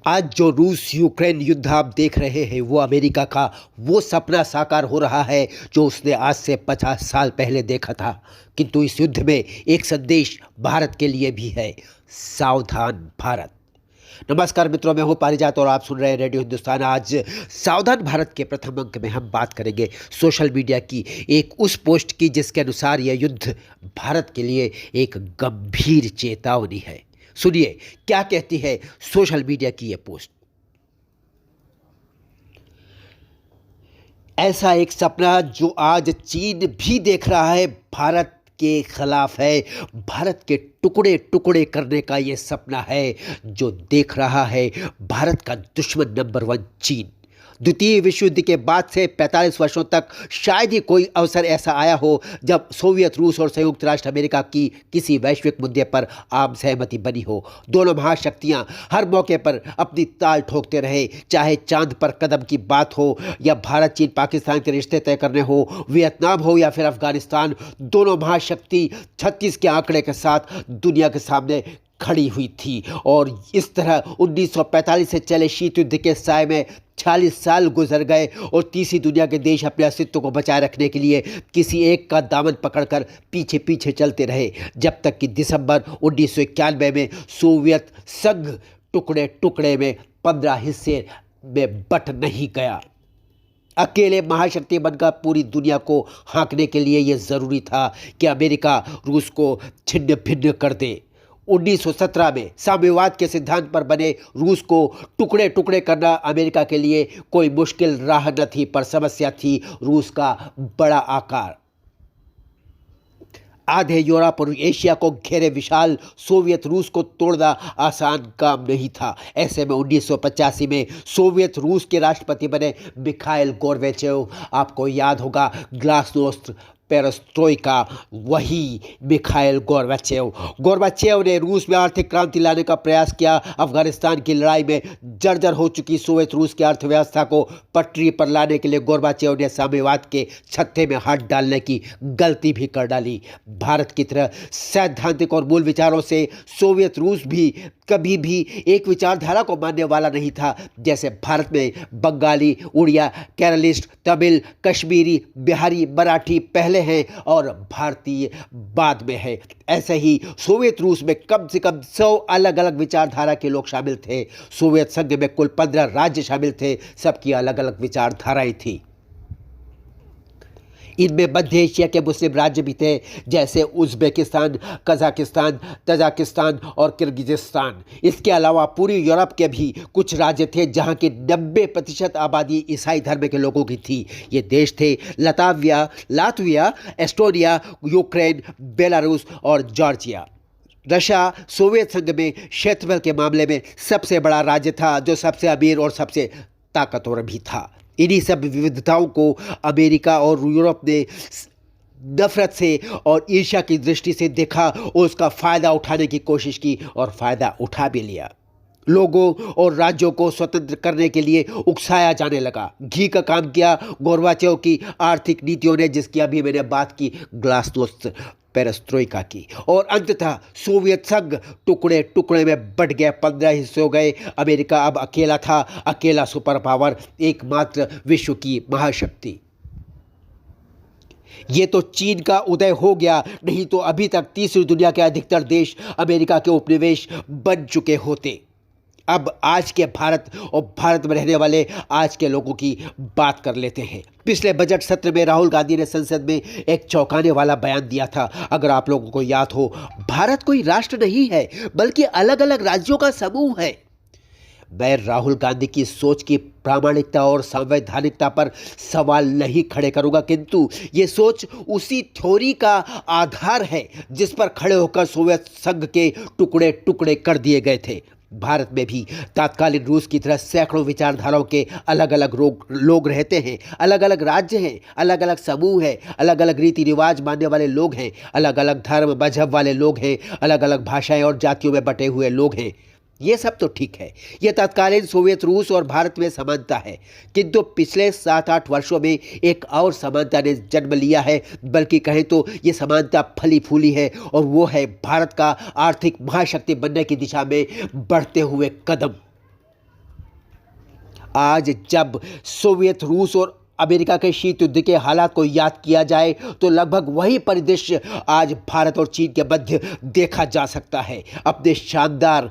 आज जो रूस यूक्रेन युद्ध आप देख रहे हैं वो अमेरिका का वो सपना साकार हो रहा है जो उसने आज से 50 साल पहले देखा था। किंतु इस युद्ध में एक संदेश भारत के लिए भी है, सावधान भारत। नमस्कार मित्रों, मैं हूं पारिजात और आप सुन रहे हैं रेडियो हिंदुस्तान। आज सावधान भारत के प्रथम अंक में हम बात करेंगे सोशल मीडिया की एक उस पोस्ट की जिसके अनुसार यह युद्ध भारत के लिए एक गंभीर चेतावनी है। सुनिए क्या कहती है सोशल मीडिया की यह पोस्ट। ऐसा एक सपना जो आज चीन भी देख रहा है भारत के खिलाफ है। भारत के टुकड़े टुकड़े करने का ये सपना है जो देख रहा है भारत का दुश्मन नंबर 1 चीन। द्वितीय विश्व युद्ध के बाद से 45 वर्षों तक शायद ही कोई अवसर ऐसा आया हो जब सोवियत रूस और संयुक्त राष्ट्र अमेरिका की किसी वैश्विक मुद्दे पर आम सहमति बनी हो। दोनों महाशक्तियां हर मौके पर अपनी ताल ठोकते रहे, चाहे चांद पर कदम की बात हो या भारत चीन पाकिस्तान के रिश्ते तय करने हो, वियतनाम हो या फिर अफगानिस्तान। दोनों महाशक्ति 36 के आंकड़े के साथ दुनिया के सामने खड़ी हुई थी और इस तरह 1945 से चले शीत युद्ध के साए में 40 साल गुजर गए और तीसरी दुनिया के देश अपने अस्तित्व को बचाए रखने के लिए किसी एक का दामन पकड़कर पीछे पीछे चलते रहे, जब तक कि दिसंबर 1991 में सोवियत संघ टुकड़े टुकड़े में 15 हिस्से में बंट नहीं गया। अकेले महाशक्ति बनकर पूरी दुनिया को हाँकने के लिए यह ज़रूरी था कि अमेरिका रूस को छिन्न भिन्न कर दे। 1917 में साम्यवाद के सिद्धांत पर बने रूस को टुकड़े टुकड़े करना अमेरिका के लिए कोई मुश्किल राह न थी, पर समस्या थी रूस का बड़ा आकार। आधे यूरोप और एशिया को घेरे विशाल सोवियत रूस को तोड़ना आसान काम नहीं था। ऐसे में 1985 में सोवियत रूस के राष्ट्रपति बने मिखाइल गोर्बाचेव। आपको याद होगा ग्लासनोस्ट पेरेस्ट्रोइका, वही मिखाइल गोर्बाचेव ने रूस में आर्थिक क्रांति लाने का प्रयास किया। अफगानिस्तान की लड़ाई में जर्जर हो चुकी सोवियत रूस की अर्थव्यवस्था को पटरी पर लाने के लिए गोर्बाचेव ने साम्यवाद के छत्ते में हाथ डालने की गलती भी कर डाली। भारत की तरह सैद्धांतिक और मूल विचारों से सोवियत रूस भी कभी भी एक विचारधारा को मानने वाला नहीं था। जैसे भारत में बंगाली, उड़िया, केरलिस्ट, तमिल, कश्मीरी, बिहारी, मराठी पहले हैं और भारतीय बाद में है, ऐसे ही सोवियत रूस में कम से कम 100 अलग अलग विचारधारा के लोग शामिल थे। सोवियत संघ में कुल 15 राज्य शामिल थे, सबकी अलग अलग विचारधाराएं थी। इनमें मध्य एशिया के मुस्लिम राज्य भी थे, जैसे उज़्बेकिस्तान, कजाकिस्तान, तजाकिस्तान और किर्गिज़स्तान। इसके अलावा पूरी यूरोप के भी कुछ राज्य थे जहां की 90% आबादी ईसाई धर्म के लोगों की थी। ये देश थे लातविया, एस्टोनिया, यूक्रेन, बेलारूस और जॉर्जिया। रशिया सोवियत संघ में क्षेत्रफल के मामले में सबसे बड़ा राज्य था, जो सबसे अमीर और सबसे ताकतवर भी था। इन्हीं सब विविधताओं को अमेरिका और यूरोप ने नफरत से और ईर्ष्या की दृष्टि से देखा और उसका फ़ायदा उठाने की कोशिश की और फ़ायदा उठा भी लिया। लोगों और राज्यों को स्वतंत्र करने के लिए उकसाया जाने लगा। घी का काम किया गोर्बाचेव की आर्थिक नीतियों ने, जिसकी अभी मैंने बात की ग्लासनोस्ट पेरेस्ट्रोइका की। और अंततः सोवियत संघ टुकड़े टुकड़े में बट गया, 15 हिस्से हो गए। अमेरिका अब अकेला था, अकेला सुपर पावर, एकमात्र विश्व की महाशक्ति। ये तो चीन का उदय हो गया, नहीं तो अभी तक तीसरी दुनिया के अधिकतर देश अमेरिका के उपनिवेश बन चुके होते। अब आज के भारत और भारत में रहने वाले आज के लोगों की बात कर लेते हैं। पिछले बजट सत्र में राहुल गांधी ने संसद में एक चौंकाने वाला बयान दिया था। अगर आप लोगों को याद हो, भारत कोई राष्ट्र नहीं है बल्कि अलग अलग राज्यों का समूह है। मैं राहुल गांधी की सोच की प्रामाणिकता और संवैधानिकता पर सवाल नहीं खड़े करूंगा, किंतु ये सोच उसी थ्योरी का आधार है जिस पर खड़े होकर सोवियत संघ के टुकड़े टुकड़े कर दिए गए थे। भारत में भी तत्कालीन रूस की तरह सैकड़ों विचारधाराओं के अलग अलग लोग रहते हैं, अलग अलग राज्य हैं, अलग अलग समूह हैं, अलग अलग रीति रिवाज मानने वाले लोग हैं, अलग अलग धर्म मजहब वाले लोग हैं, अलग अलग भाषाएं और जातियों में बटे हुए लोग हैं। ये सब तो ठीक है, ये तत्कालीन सोवियत रूस और भारत में समानता है, किंतु पिछले 7-8 वर्षों में एक और समानता ने जन्म लिया है, बल्कि कहें तो ये समानता फली फूली है, और वो है भारत का आर्थिक महाशक्ति बनने की दिशा में बढ़ते हुए कदम। आज जब सोवियत रूस और अमेरिका के शीत युद्ध के हालात को याद किया जाए तो लगभग वही परिदृश्य आज भारत और चीन के मध्य देखा जा सकता है। अपने शानदार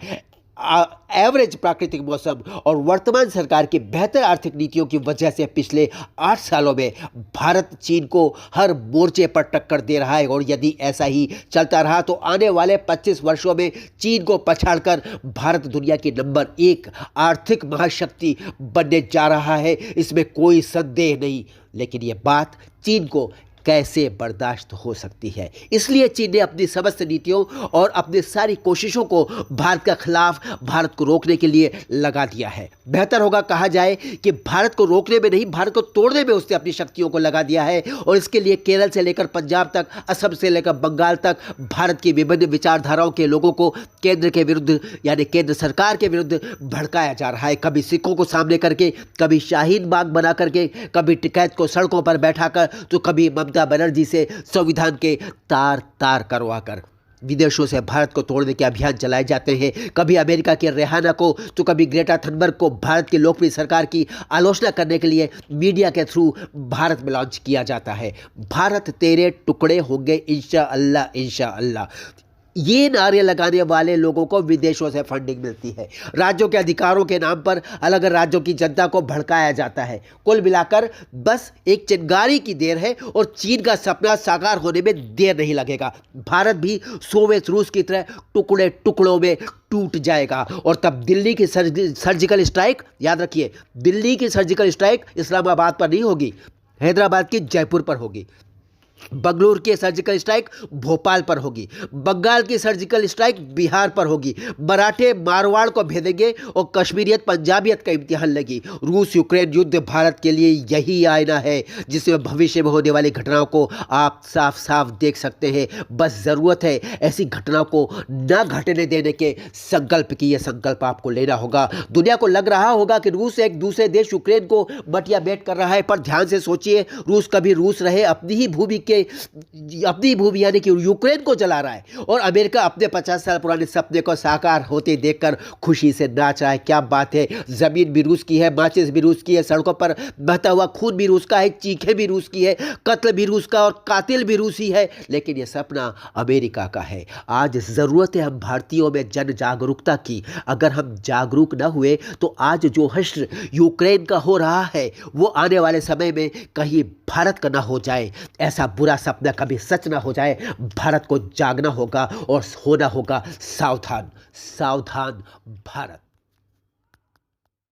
एवरेज प्राकृतिक मौसम और वर्तमान सरकार की बेहतर आर्थिक नीतियों की वजह से पिछले 8 सालों में भारत चीन को हर मोर्चे पर टक्कर दे रहा है और यदि ऐसा ही चलता रहा तो आने वाले 25 वर्षों में चीन को पछाड़कर भारत दुनिया की नंबर 1 आर्थिक महाशक्ति बनने जा रहा है, इसमें कोई संदेह नहीं। लेकिन ये बात चीन को कैसे बर्दाश्त हो सकती है? इसलिए चीन ने अपनी समस्त नीतियों और अपनी सारी कोशिशों को भारत के खिलाफ, भारत को रोकने के लिए लगा दिया है। बेहतर होगा कहा जाए कि भारत को रोकने में नहीं, भारत को तोड़ने में उसने अपनी शक्तियों को लगा दिया है और इसके लिए केरल से लेकर पंजाब तक, असम से लेकर बंगाल तक भारत की विभिन्न विचारधाराओं के लोगों को केंद्र के विरुद्ध यानी केंद्र सरकार के विरुद्ध भड़काया जा रहा है। कभी सिखों को सामने करके, कभी शाहीन बाग बना करके, कभी टिकैत को सड़कों पर बैठाकर, तो कभी ममता बनर्जी से संविधान के तार तार करवाकर विदेशों से भारत को तोड़ने के अभियान चलाए जाते हैं। कभी अमेरिका के रेहाना को तो कभी ग्रेटा थनबर्ग को भारत की लोकप्रिय सरकार की आलोचना करने के लिए मीडिया के थ्रू भारत में लॉन्च किया जाता है। भारत तेरे टुकड़े होंगे इंशाअल्लाह इंशाअल्लाह। ये नारे लगाने वाले लोगों को विदेशों से फंडिंग मिलती है। राज्यों के अधिकारों के नाम पर अलग अलग राज्यों की जनता को भड़काया जाता है। कुल मिलाकर बस एक चिंगारी की देर है और चीन का सपना साकार होने में देर नहीं लगेगा। भारत भी सोवियत रूस की तरह टुकड़े टुकड़ों में टूट जाएगा और तब दिल्ली की सर्जिकल स्ट्राइक, याद रखिए, दिल्ली की सर्जिकल स्ट्राइक इस्लामाबाद पर नहीं होगी, हैदराबाद की जयपुर पर होगी। बंगलुरु की सर्जिकल स्ट्राइक भोपाल पर होगी। बंगाल की सर्जिकल स्ट्राइक बिहार पर होगी। मराठे मारवाड़ को भेदेंगे और कश्मीरियत पंजाबियत का इम्तिहान लगी। रूस यूक्रेन युद्ध भारत के लिए यही आईना है जिसमें भविष्य में होने वाली घटनाओं को आप साफ साफ देख सकते हैं। बस ज़रूरत है ऐसी घटनाओं को न घटने देने के संकल्प की। यह संकल्प आपको लेना होगा। दुनिया को लग रहा होगा कि रूस एक दूसरे देश यूक्रेन को बटिया बेट कर रहा है, पर ध्यान से सोचिए, रूस कभी रूस रहे, अपनी ही भूमि यानी कि यूक्रेन को चला रहा है और अमेरिका अपने 50 साल पुराने सपने को साकार होते देखकर खुशी से नाच रहा है। क्या बात है, जमीन भी रूस की है, माचिस भी रूस की है, सड़कों पर बहता हुआ खून भी रूस का है, चीखें भी रूस की है, कत्ल भी रूस का और कातिल भी रूसी है, लेकिन यह सपना अमेरिका का है। आज जरूरत है हम भारतीयों में जन जागरूकता की। अगर हम जागरूक न हुए तो आज जो हश्र यूक्रेन का हो रहा है वो आने वाले समय में कहीं भारत का ना हो जाए, ऐसा बुरा सपना कभी सच ना हो जाए। भारत को जागना होगा और होना होगा सावधान। सावधान भारत।